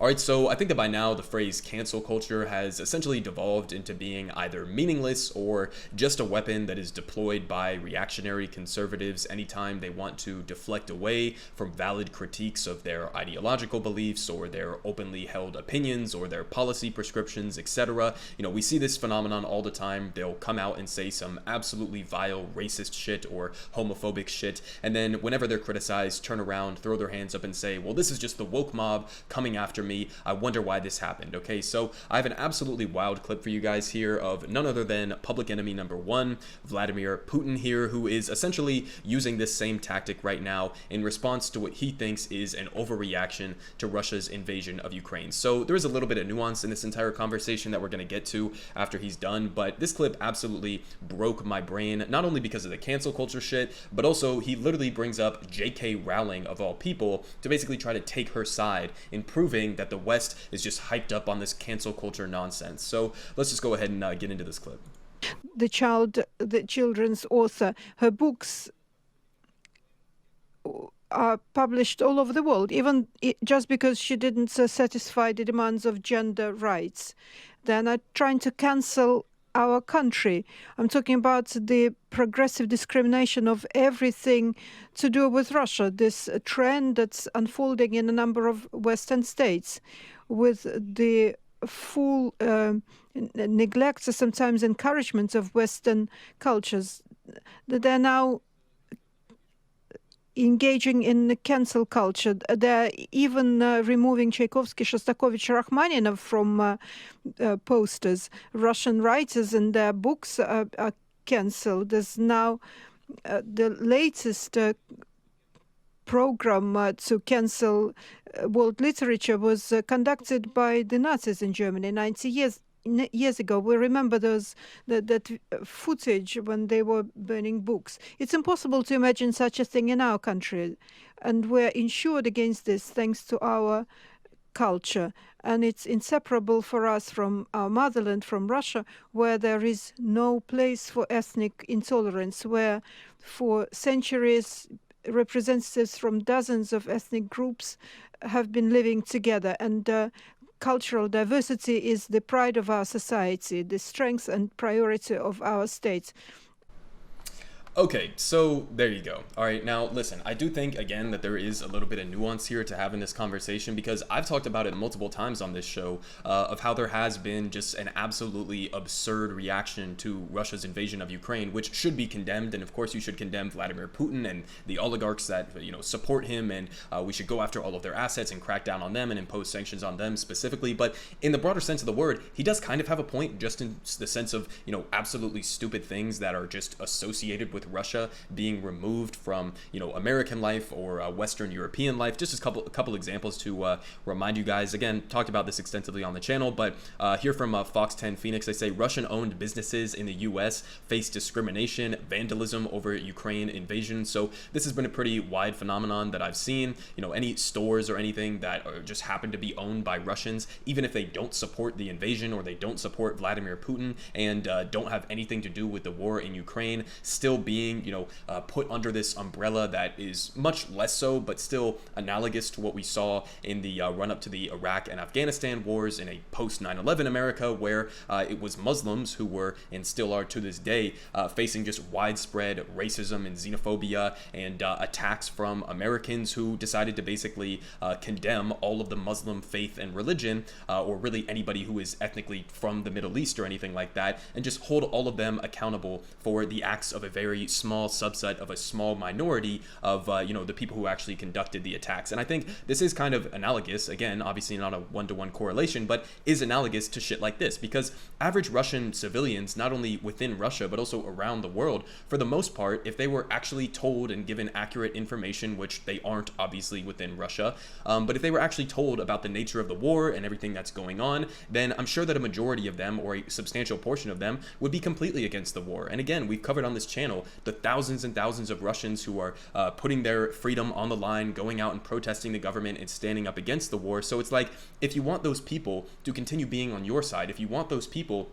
All right, so I think that by now the phrase cancel culture has essentially devolved into being either meaningless or just a weapon that is deployed by reactionary conservatives anytime they want to deflect away from valid critiques of their ideological beliefs or their openly held opinions or their policy prescriptions, etc. We see this phenomenon all the time. They'll come out and say some absolutely vile racist shit or homophobic shit, and then whenever they're criticized, turn around, throw their hands up and say, well, this is just the woke mob coming after me. I wonder why this happened. Okay, so I have an absolutely wild clip for you guys here of none other than public enemy number one, Vladimir Putin here, who is essentially using this same tactic right now in response to what he thinks is an overreaction to Russia's invasion of Ukraine. So there is a little bit of nuance in this entire conversation that we're going to get to after he's done, but this clip absolutely broke my brain, not only because of the cancel culture shit, but also he literally brings up J.K. Rowling, of all people, to basically try to take her side in proving that the West is just hyped up on this cancel culture nonsense. So let's just go ahead and get into this clip. The children's author, her books are published all over the world, even just because she didn't satisfy the demands of gender rights. They're not trying to cancel our country. I'm talking about the progressive discrimination of everything to do with Russia, this trend that's unfolding in a number of Western states with the full neglect, sometimes encouragement of Western cultures. They're now engaging in the cancel culture. They're even removing Tchaikovsky, Shostakovich, Rachmaninoff from posters. Russian writers and their books are cancelled. There's now the latest program to cancel world literature was conducted by the Nazis in Germany 90 years ago. We remember that footage when they were burning books. It's impossible to imagine such a thing in our country, and we're insured against this thanks to our culture. And it's inseparable for us from our motherland, from Russia, where there is no place for ethnic intolerance, where for centuries representatives from dozens of ethnic groups have been living together, and cultural diversity is the pride of our society, the strength and priority of our states. Okay, so there you go. All right, now listen, I do think, again, that there is a little bit of nuance here to have in this conversation, because I've talked about it multiple times on this show of how there has been just an absolutely absurd reaction to Russia's invasion of Ukraine, which should be condemned. And of course, you should condemn Vladimir Putin and the oligarchs that, support him. And we should go after all of their assets and crack down on them and impose sanctions on them specifically. But in the broader sense of the word, he does kind of have a point, just in the sense of, absolutely stupid things that are just associated with Russia being removed from American life or Western European life. Just a couple examples to remind you guys. Again, talked about this extensively on the channel, but here from Fox 10 Phoenix, they say Russian-owned businesses in the U.S. face discrimination, vandalism over Ukraine invasion. So this has been a pretty wide phenomenon that I've seen. Any stores or anything that just happen to be owned by Russians, even if they don't support the invasion or they don't support Vladimir Putin and don't have anything to do with the war in Ukraine, still being put under this umbrella that is much less so, but still analogous to what we saw in the run-up to the Iraq and Afghanistan wars in a post-9/11 America, where it was Muslims who were, and still are to this day, facing just widespread racism and xenophobia and attacks from Americans who decided to basically condemn all of the Muslim faith and religion, or really anybody who is ethnically from the Middle East or anything like that, and just hold all of them accountable for the acts of a very small subset of a small minority of the people who actually conducted the attacks. And I think this is kind of analogous, again, obviously not a one-to-one correlation, but is analogous to shit like this, because average Russian civilians, not only within Russia but also around the world, for the most part, if they were actually told and given accurate information, which they aren't obviously within Russia, but if they were actually told about the nature of the war and everything that's going on, then I'm sure that a majority of them, or a substantial portion of them, would be completely against the war. And again, we've covered on this channel the thousands and thousands of Russians who are putting their freedom on the line, going out and protesting the government and standing up against the war. So it's like, if you want those people to continue being on your side, if you want those people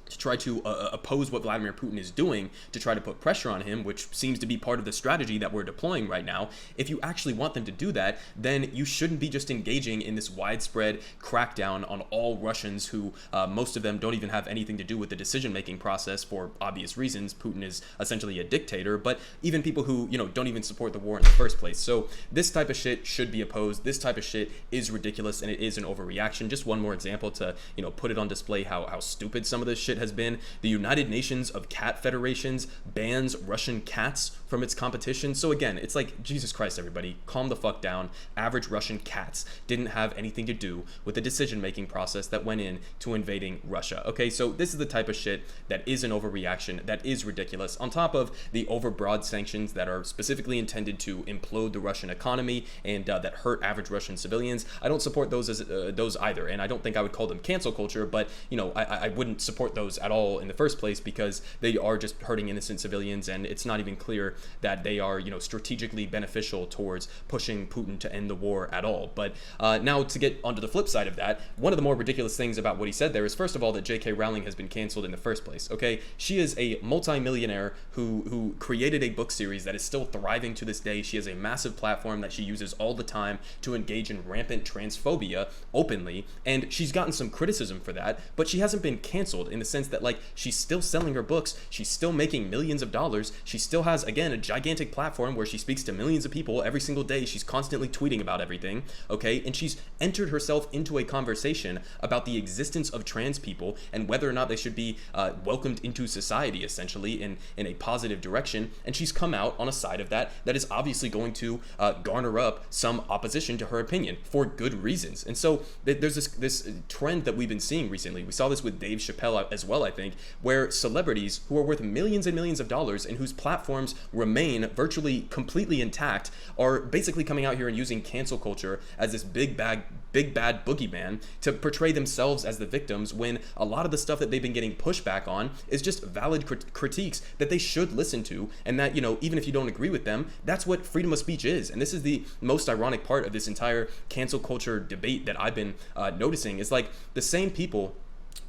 to try to oppose what Vladimir Putin is doing, to try to put pressure on him, which seems to be part of the strategy that we're deploying right now. If you actually want them to do that, then you shouldn't be just engaging in this widespread crackdown on all Russians who, most of them don't even have anything to do with the decision-making process for obvious reasons. Putin is essentially a dictator, but even people who, don't even support the war in the first place. So this type of shit should be opposed. This type of shit is ridiculous, and it is an overreaction. Just one more example to, put it on display how stupid some of this shit has been. The United Nations of Cat Federations bans Russian cats from its competition. So again, it's like, Jesus Christ, everybody, calm the fuck down. Average Russian cats didn't have anything to do with the decision-making process that went in to invading Russia. Okay, so this is the type of shit that is an overreaction, that is ridiculous, on top of the overbroad sanctions that are specifically intended to implode the Russian economy and that hurt average Russian civilians. I don't support those as those either, and I don't think I would call them cancel culture, but I wouldn't support those at all in the first place because they are just hurting innocent civilians, and it's not even clear that they are strategically beneficial towards pushing Putin to end the war at all. But now to get onto the flip side of that, one of the more ridiculous things about what he said there is, first of all, that J.K. Rowling has been canceled in the first place. Okay, she is a multi-millionaire who created a book series that is still thriving to this day. She has a massive platform that she uses all the time to engage in rampant transphobia openly, and she's gotten some criticism for that, but she hasn't been canceled in the sense that, like, she's still selling her books, she's still making millions of dollars, she still has, again, a gigantic platform where she speaks to millions of people every single day, she's constantly tweeting about everything, okay, and she's entered herself into a conversation about the existence of trans people and whether or not they should be welcomed into society, essentially, in a positive direction, and she's come out on a side of that is obviously going to garner up some opposition to her opinion for good reasons. And so there's this trend that we've been seeing recently. We saw this with Dave Chappelle as well, I think, where celebrities who are worth millions and millions of dollars and whose platforms remain virtually completely intact are basically coming out here and using cancel culture as this big bad boogeyman to portray themselves as the victims, when a lot of the stuff that they've been getting pushback on is just valid critiques that they should listen to, and that, even if you don't agree with them, that's what freedom of speech is. And this is the most ironic part of this entire cancel culture debate that I've been noticing, is like the same people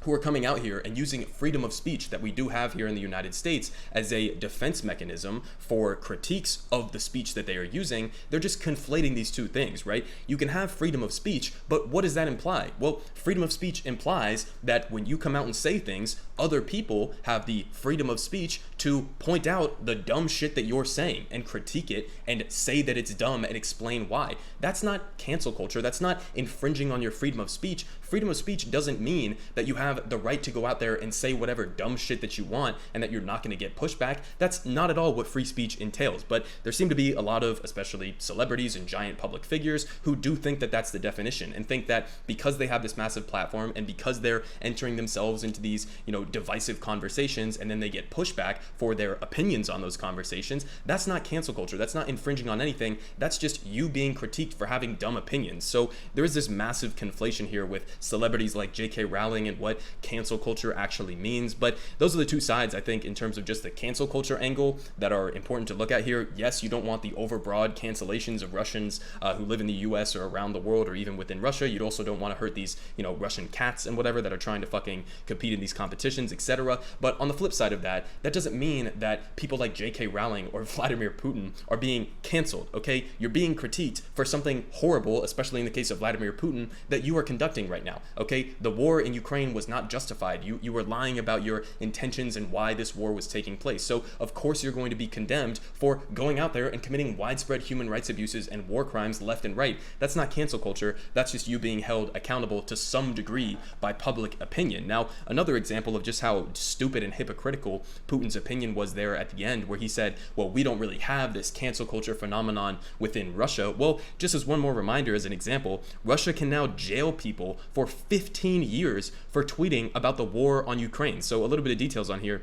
who are coming out here and using freedom of speech that we do have here in the United States as a defense mechanism for critiques of the speech that they are using. They're just conflating these two things, right? You can have freedom of speech, but what does that imply? Well, freedom of speech implies that when you come out and say things, other people have the freedom of speech to point out the dumb shit that you're saying and critique it and say that it's dumb and explain why. That's not cancel culture. That's not infringing on your freedom of speech. Freedom of speech doesn't mean that you have the right to go out there and say whatever dumb shit that you want and that you're not going to get pushback. That's not at all what free speech entails. But there seem to be a lot of, especially celebrities and giant public figures, who do think that that's the definition, and think that because they have this massive platform and because they're entering themselves into these, divisive conversations, and then they get pushback for their opinions on those conversations, that's not cancel culture. That's not infringing on anything. That's just you being critiqued for having dumb opinions. So there is this massive conflation here with celebrities like J.K. Rowling and what cancel culture actually means. But those are the two sides, I think, in terms of just the cancel culture angle that are important to look at here. Yes, you don't want the overbroad cancellations of Russians who live in the US or around the world or even within Russia. You also don't want to hurt these, Russian cats and whatever that are trying to fucking compete in these competitions, etc. But on the flip side of that, that doesn't mean that people like J.K. Rowling or Vladimir Putin are being canceled, okay? You're being critiqued for something horrible, especially in the case of Vladimir Putin, that you are conducting right now, okay? The war in Ukraine was not justified. You were lying about your intentions and why this war was taking place. So, of course, you're going to be condemned for going out there and committing widespread human rights abuses and war crimes left and right. That's not cancel culture. That's just you being held accountable to some degree by public opinion. Now, another example of just how stupid and hypocritical Putin's opinion was there at the end, where he said, well, we don't really have this cancel culture phenomenon within Russia. Well, just as one more reminder, as an example, Russia can now jail people for 15 years for tweeting about the war on Ukraine. So a little bit of details on here.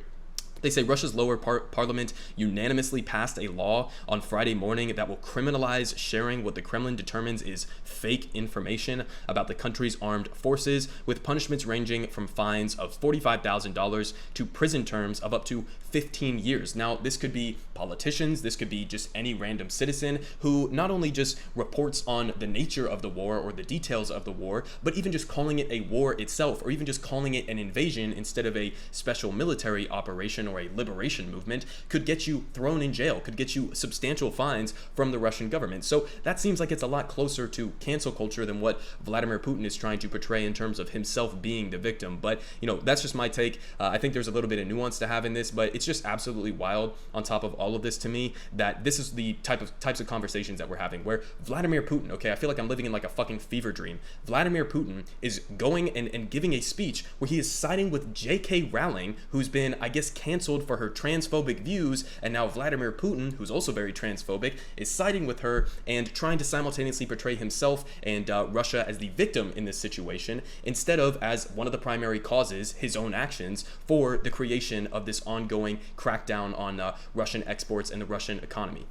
They say Russia's lower parliament unanimously passed a law on Friday morning that will criminalize sharing what the Kremlin determines is fake information about the country's armed forces, with punishments ranging from fines of $45,000 to prison terms of up to 15 years. Now, this could be politicians, this could be just any random citizen who not only just reports on the nature of the war or the details of the war, but even just calling it a war itself, or even just calling it an invasion instead of a special military operation or a liberation movement, could get you thrown in jail, could get you substantial fines from the Russian government. So that seems like it's a lot closer to cancel culture than what Vladimir Putin is trying to portray in terms of himself being the victim. But, that's just my take. I think there's a little bit of nuance to have in this, but it's just absolutely wild on top of all of this to me that this is the types of conversations that we're having where Vladimir Putin, okay, I feel like I'm living in like a fucking fever dream. Vladimir Putin is going and giving a speech where he is siding with J.K. Rowling, who's been, I guess, canceled for her transphobic views, and now Vladimir Putin, who's also very transphobic, is siding with her and trying to simultaneously portray himself and Russia as the victim in this situation, instead of as one of the primary causes, his own actions, for the creation of this ongoing crackdown on Russian exports and the Russian economy.